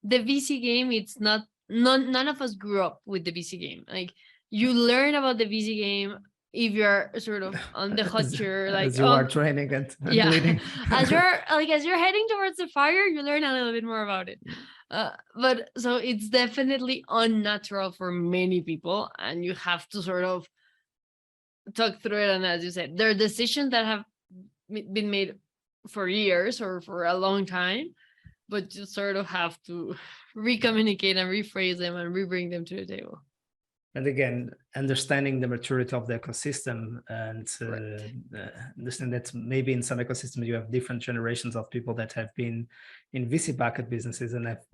the VC game, it's not, none of us grew up with the VC game. Like, you learn about the VC game if you're sort of on the hot chair, like as you are training and yeah, bleeding. as you're heading towards the fire, you learn a little bit more about it. But so it's definitely unnatural for many people, and you have to sort of talk through it. And as you said, there are decisions that have been made for years or for a long time, but you sort of have to recommunicate and rephrase them and rebring them to the table. And again, understanding the maturity of the ecosystem and understand that maybe in some ecosystems you have different generations of people that have been in VC-backed businesses and have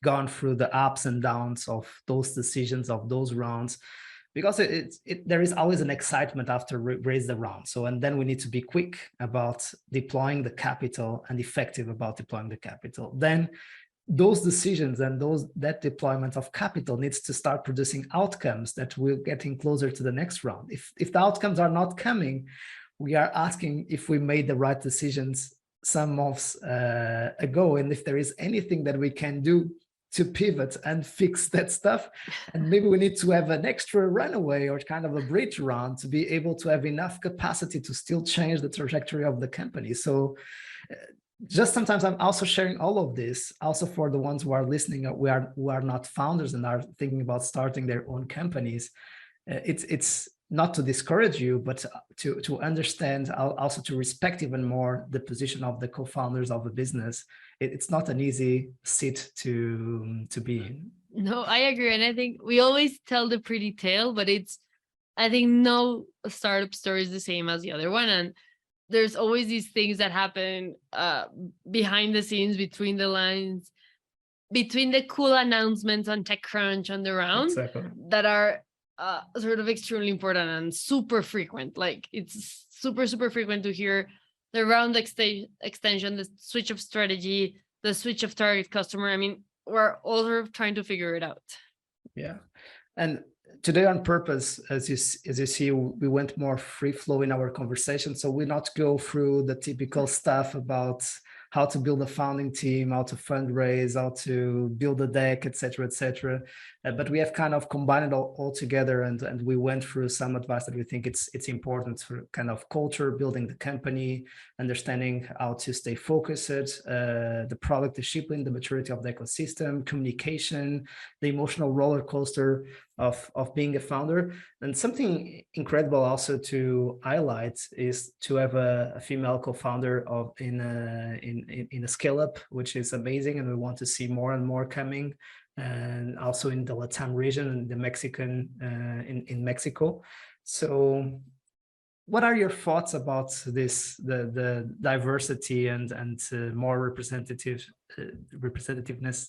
gone through the ups and downs of those decisions, of those rounds, because there is always an excitement after raise the round. So, and then we need to be quick about deploying the capital and effective about deploying the capital. Then those decisions and that deployment of capital needs to start producing outcomes that we're getting closer to the next round. If the outcomes are not coming, we are asking if we made the right decisions some months ago, and if there is anything that we can do to pivot and fix that stuff. And maybe we need to have an extra runaway or kind of a bridge round to be able to have enough capacity to still change the trajectory of the company. So just sometimes I'm also sharing all of this also for the ones who are listening, who are not founders and are thinking about starting their own companies. It's not to discourage you, but to understand, also to respect even more the position of the co-founders of a business. It's not an easy seat to be in. No, I agree. And I think we always tell the pretty tale, but I think no startup story is the same as the other one. And there's always these things that happen behind the scenes, between the lines, between the cool announcements on TechCrunch on the round, exactly, that are sort of extremely important and super frequent. Like it's super, super frequent to hear the round extension, the switch of strategy, the switch of target customer. I mean, we're all sort of trying to figure it out. Yeah. And today on purpose, as you see, we went more free flow in our conversation. So we not go through the typical stuff about how to build a founding team, how to fundraise, how to build a deck, et cetera, but we have kind of combined it all together, and we went through some advice that we think it's important for kind of culture, building the company, understanding how to stay focused, the product discipline, the maturity of the ecosystem, communication, the emotional roller coaster of being a founder. And something incredible also to highlight is to have a female co-founder in a Scaleup, which is amazing, and we want to see more and more coming, and also in the Latam region and the Mexican in Mexico. So what are your thoughts about this, the diversity and more representativeness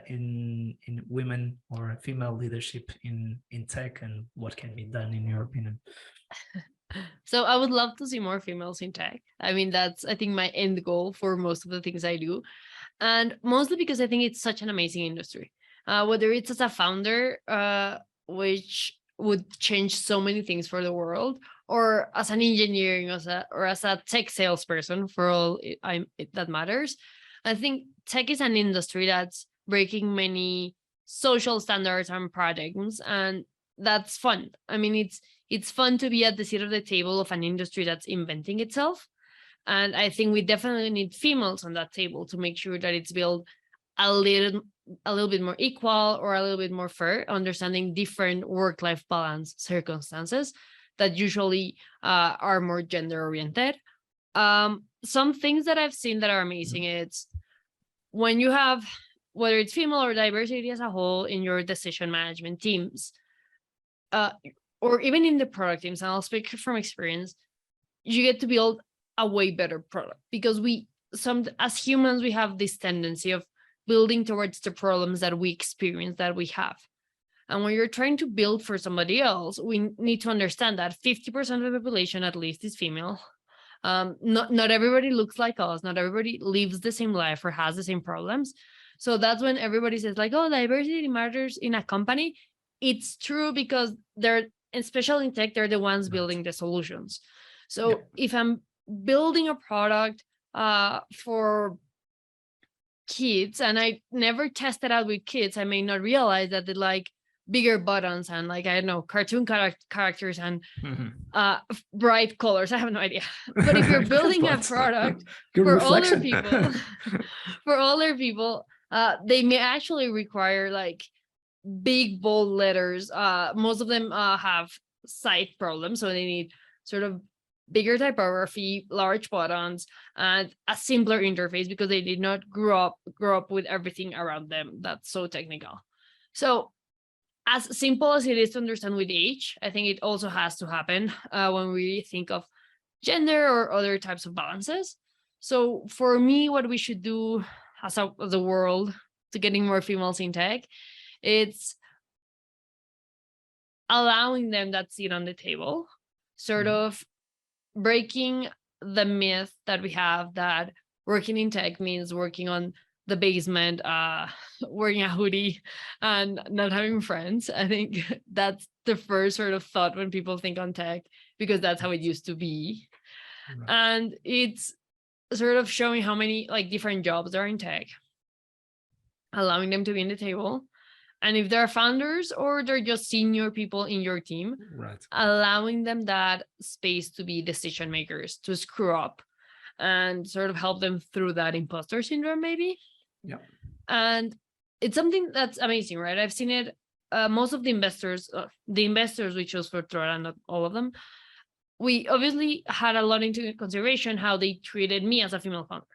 in women or female leadership in tech, and what can be done in your opinion? So I would love to see more females in tech. I mean, that's, I think, my end goal for most of the things I do. And mostly because I think it's such an amazing industry. Whether it's as a founder, which would change so many things for the world, or as an engineering, or as a tech salesperson, for all that matters. I think tech is an industry that's breaking many social standards and paradigms, and that's fun. I mean, it's fun to be at the seat of the table of an industry that's inventing itself. And I think we definitely need females on that table to make sure that it's built a little bit more equal, or a little bit more fair, understanding different work-life balance circumstances that usually are more gender oriented. Some things that I've seen that are amazing, it's when you have, whether it's female or diversity as a whole in your decision management teams, or even in the product teams, and I'll speak from experience, you get to build a way better product, because as humans, we have this tendency of building towards the problems that we experience, that we have. And when you're trying to build for somebody else, we need to understand that 50% of the population at least is female. Not everybody looks like us. Not everybody lives the same life or has the same problems. So that's when everybody says like, oh, diversity matters in a company. It's true, because they're, especially in tech, they're the ones building the solutions. So if I'm building a product for kids and I never tested out with kids, I may not realize that bigger buttons and like, I don't know, cartoon characters and bright colors. I have no idea. But if you're building a product for older people, for older people, they may actually require like big bold letters. Most of them have sight problems, so they need sort of bigger typography, large buttons, and a simpler interface because they did not grow up with everything around them that's so technical. So as simple as it is to understand with age, I think it also has to happen when we think of gender or other types of balances. So for me, what we should do as a world to getting more females in tech, it's allowing them that seat on the table, sort of breaking the myth that we have that working in tech means working on the basement, wearing a hoodie and not having friends. I think that's the first sort of thought when people think on tech, because that's how it used to be. Right. And it's sort of showing how many like different jobs are in tech, allowing them to be in the table. And if they're founders or they're just senior people in your team, right, allowing them that space to be decision makers, to screw up and sort of help them through that imposter syndrome, maybe. Yeah. And it's something that's amazing, right? I've seen it. Most of the investors we chose for Truora, not all of them, we obviously had a lot into consideration how they treated me as a female founder.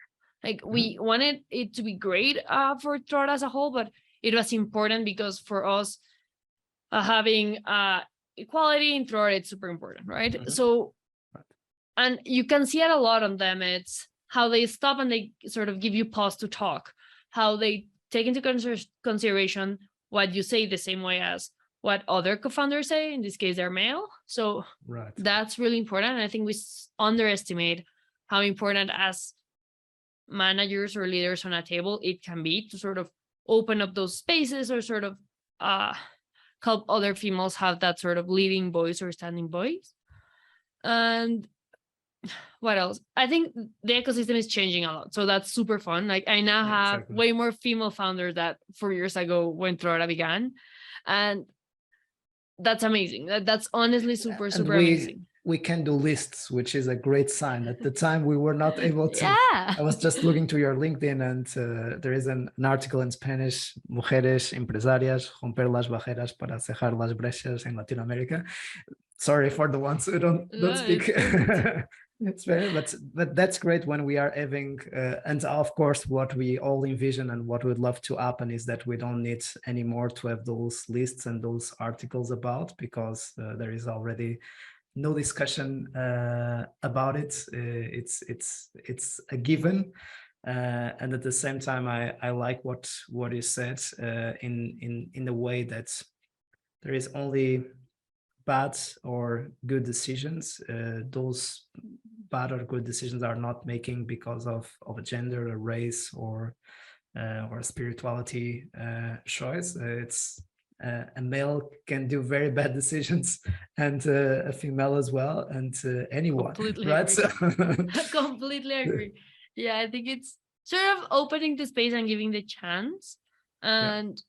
Like we wanted it to be great for Truora as a whole, but it was important because for us, having equality in Truora, it's super important, right? So, and you can see it a lot on them. It's how they stop and they sort of give you pause to talk, how they take into consideration what you say the same way as what other co-founders say. In this case, they're male. So that's really important. And I think we underestimate how important as managers or leaders on a table it can be to sort of open up those spaces or sort of help other females have that sort of leading voice or standing voice. And what else? I think the ecosystem is changing a lot. So that's super fun. Like I now have way more female founders that 4 years ago when Truora began. And that's amazing. That's honestly super amazing. We can do lists, which is a great sign. At the time, we were not able to. Yeah. I was just looking to your LinkedIn, and there is an article in Spanish: "Mujeres empresarias romper las barreras para cerrar las brechas en Latinoamérica." Sorry for the ones who don't speak. It's very, but that's great when we are having, and of course, what we all envision and what we'd love to happen is that we don't need anymore to have those lists and those articles about, because there is already no discussion about it. It's a given, and at the same time, I like what you said in the way that there is only bad or good decisions. Those bad or good decisions are not making because of a gender, a race, or a spirituality choice. It's a male can do very bad decisions, and a female as well, and anyone. Completely right? Agree. Completely agree. Yeah, I think it's sort of opening the space and giving the chance, and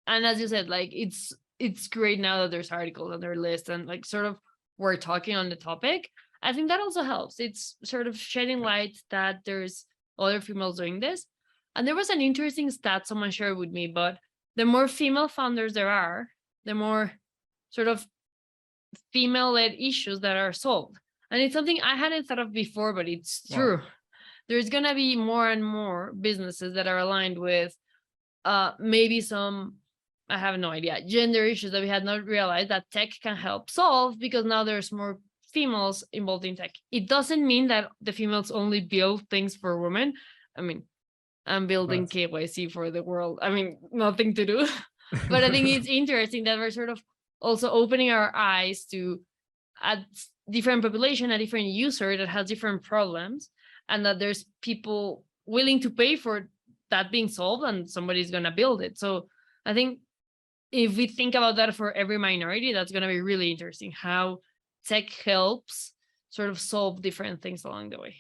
as you said, like it's great now that there's articles on their list and like sort of we're talking on the topic. I think that also helps. It's sort of shedding light that there's other females doing this. And there was an interesting stat someone shared with me, but the more female founders there are, the more sort of female-led issues that are solved. And it's something I hadn't thought of before, but it's true. Wow. There's going to be more and more businesses that are aligned with maybe some, I have no idea, gender issues that we had not realized that tech can help solve, because now there's more females involved in tech. It doesn't mean that the females only build things for women. I mean, I'm building KYC for the world. I mean, nothing to do. But I think it's interesting that we're sort of also opening our eyes to a different population, a different user that has different problems, and that there's people willing to pay for that being solved, and somebody's going to build it. So I think if we think about that for every minority, that's going to be really interesting, how tech helps sort of solve different things along the way.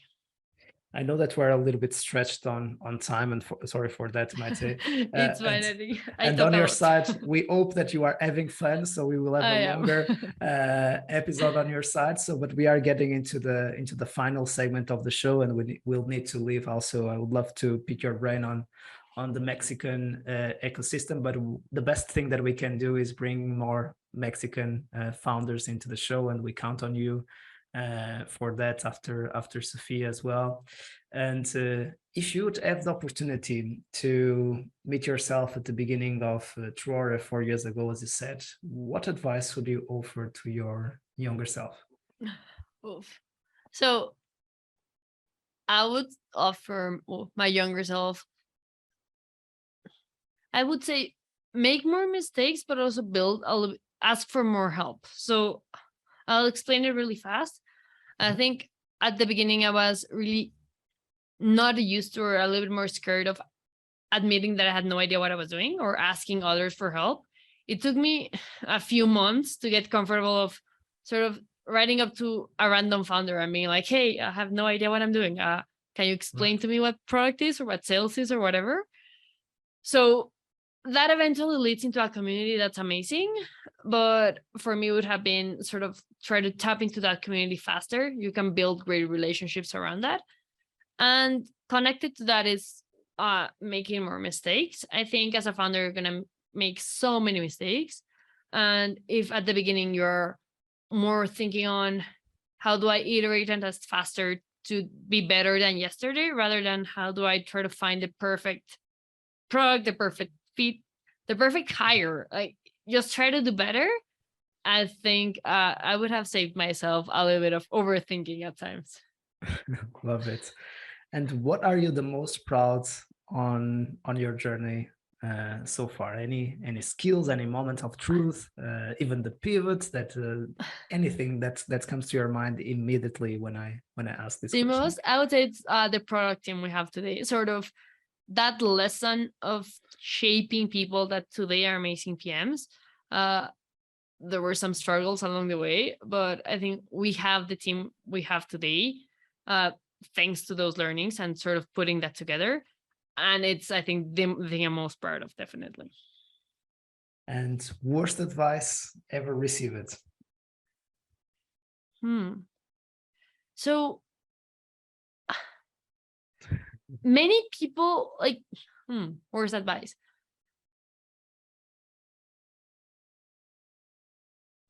I know that we're a little bit stretched on time, and sorry for that, Maite. It's fine. I think I And talk on a your lot. side, we hope that you are having fun, so we will have I a am. longer episode on your side. So, but we are getting into the final segment of the show, and we'll need to leave. Also, I would love to pick your brain on the Mexican ecosystem, but the best thing that we can do is bring more Mexican founders into the show, and we count on you for that after Sophia as well. And if you would have the opportunity to meet yourself at the beginning of Truora 4 years ago, as you said, what advice would you offer to your younger self? Oof. So I would offer my younger self, I would say, make more mistakes, but also ask for more help. So I'll explain it really fast. I think at the beginning, I was really not used to, or a little bit more scared of admitting that I had no idea what I was doing or asking others for help. It took me a few months to get comfortable of sort of writing up to a random founder and being like, hey, I have no idea what I'm doing. Can you explain to me what product is or what sales is or whatever? So that eventually leads into a community that's amazing. But for me, it would have been sort of try to tap into that community faster. You can build great relationships around that. And connected to that is making more mistakes. I think as a founder, you're going to make so many mistakes. And if at the beginning you're more thinking on how do I iterate and test faster to be better than yesterday, rather than how do I try to find the perfect product, the perfect fit, the perfect hire, like just try to do better. I think I would have saved myself a little bit of overthinking at times. Love it. And what are you the most proud on your journey so far? Any skills, any moment of truth, even the pivots that anything that comes to your mind immediately when I ask this question? Most, I would say it's the product team we have today. Sort of that lesson of shaping people that today are amazing PMs. There were some struggles along the way, but I think we have the team we have today. Thanks to those learnings and sort of putting that together. And it's, I think, the thing I'm most proud of, definitely. And worst advice ever received? So many people like, worst advice.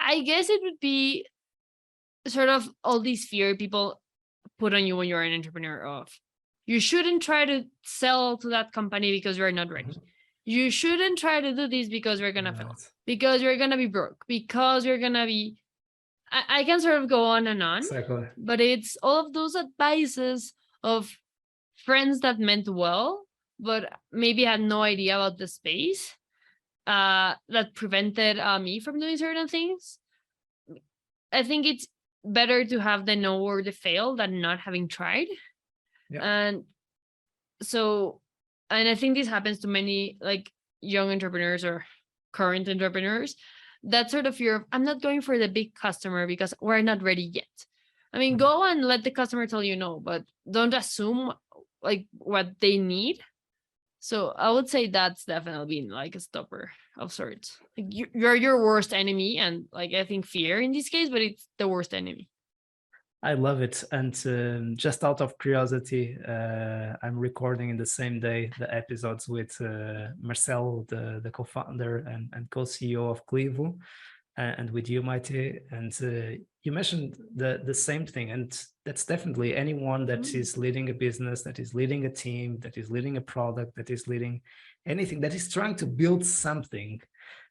I guess it would be sort of all these fear people put on you when you're an entrepreneur of you shouldn't try to sell to that company because you're not ready. You shouldn't try to do this because you're gonna fail, because you're gonna be broke, because you're gonna be I can sort of go on and on. Exactly. But it's all of those advices of friends that meant well, but maybe had no idea about the space that prevented me from doing certain things. I think it's better to have the know or the fail than not having tried. Yeah. And so, and I think this happens to many like young entrepreneurs or current entrepreneurs, that sort of fear of, I'm not going for the big customer because we're not ready yet. I mean, go and let the customer tell you no, but don't assume like what they need. So I would say that's definitely been like a stopper of sorts. Like you're your worst enemy, and like I think fear in this case, but it's the worst enemy. I love it. And just out of curiosity, I'm recording in the same day the episodes with Marcel, the co-founder and co-CEO of Clevo, and with you, Maite. And you mentioned the same thing. And that's definitely anyone that is leading a business, that is leading a team, that is leading a product, that is leading anything, that is trying to build something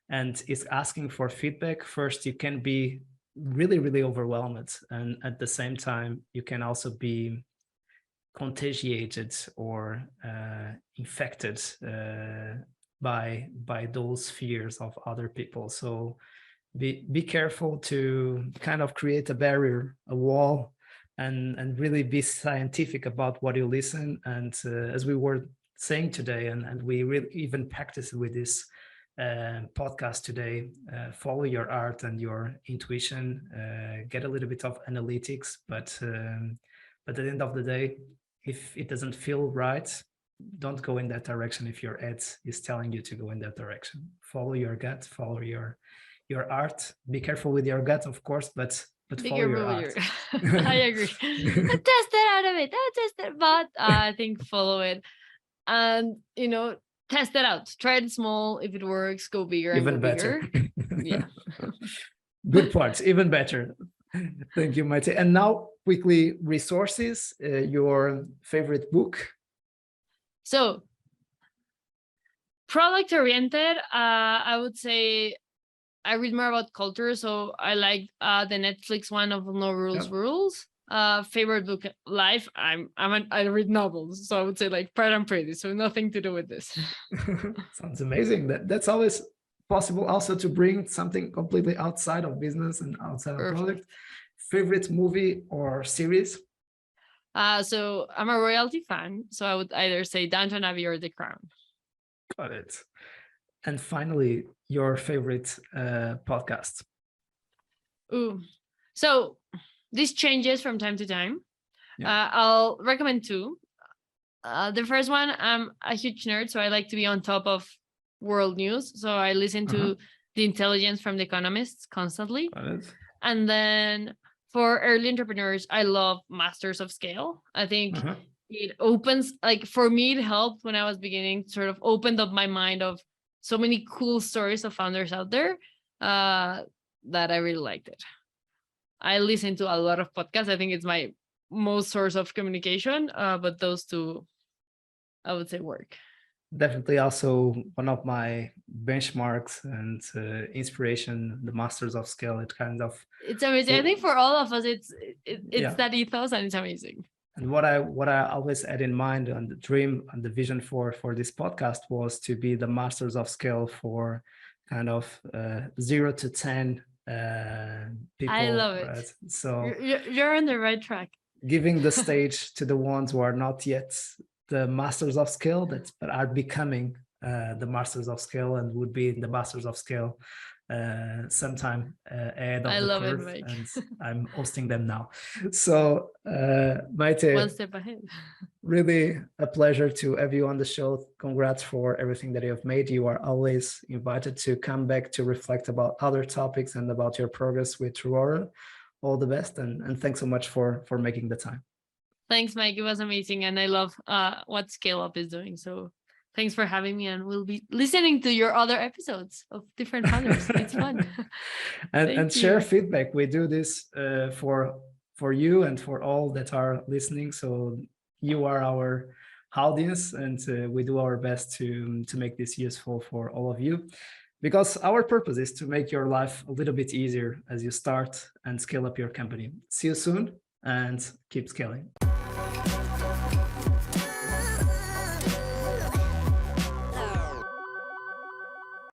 and is asking for feedback. First, you can be really, really overwhelmed. And at the same time, you can also be contagiated or infected by those fears of other people. So be careful to kind of create a barrier, a wall, and really be scientific about what you listen. And as we were saying today, and we really even practice with this podcast today, follow your art and your intuition, get a little bit of analytics, but at the end of the day, if it doesn't feel right, don't go in that direction. If your ad is telling you to go in that direction, follow your gut, follow your art. Be careful with your gut, of course, but follow your art. I agree. Test it out of it. Test it, but I think follow it, and test it out. Try it small. If it works, go bigger. And Even go better. Bigger. Yeah. Good parts. Even better. Thank you, Maite. And now, quickly, resources. Your favorite book. So, product oriented. I would say I read more about culture, so I like the Netflix one of No Rules Rules. Favorite book, Life. I read novels, so I would say like Pride and Prejudice. So nothing to do with this. Sounds amazing. That's always possible. Also to bring something completely outside of business and outside of product. Favorite movie or series? So I'm a royalty fan, so I would either say Downton Abbey or The Crown. Got it. And finally, your favorite podcast? Ooh, so this changes from time to time. I'll recommend two. The first one, I'm a huge nerd, so I like to be on top of world news. So I listen to The Intelligence from The Economists constantly. Got it. And then for early entrepreneurs, I love Masters of Scale. I think it opens, like for me, it helped when I was beginning, sort of opened up my mind of so many cool stories of founders out there that I really liked it. I listen to a lot of podcasts. I think it's my most source of communication, but those two, I would say, work. Definitely also one of my benchmarks and inspiration, the Masters of Scale. It's amazing. I think for all of us, it's that ethos, and it's amazing. And what I always had in mind, and the dream and the vision for this podcast was to be the Masters of Scale for kind of 0 to 10 people. I love it. Right? So you're on the right track. Giving the stage to the ones who are not yet the Masters of Scale, but are becoming the Masters of Scale and would be the Masters of Scale sometime ahead of the curve. And I'm hosting them now. So Maite, one step ahead. Really a pleasure to have you on the show. Congrats for everything that you have made. You are always invited to come back to reflect about other topics and about your progress with Truora. All the best, and thanks so much for making the time. Thanks, Mike. It was amazing, and I love what Scaleup is doing. So thanks for having me, and we'll be listening to your other episodes of different founders. It's fun. and share feedback. We do this for you and for all that are listening. So you are our audience, and we do our best to make this useful for all of you. Because our purpose is to make your life a little bit easier as you start and scale up your company. See you soon and keep scaling.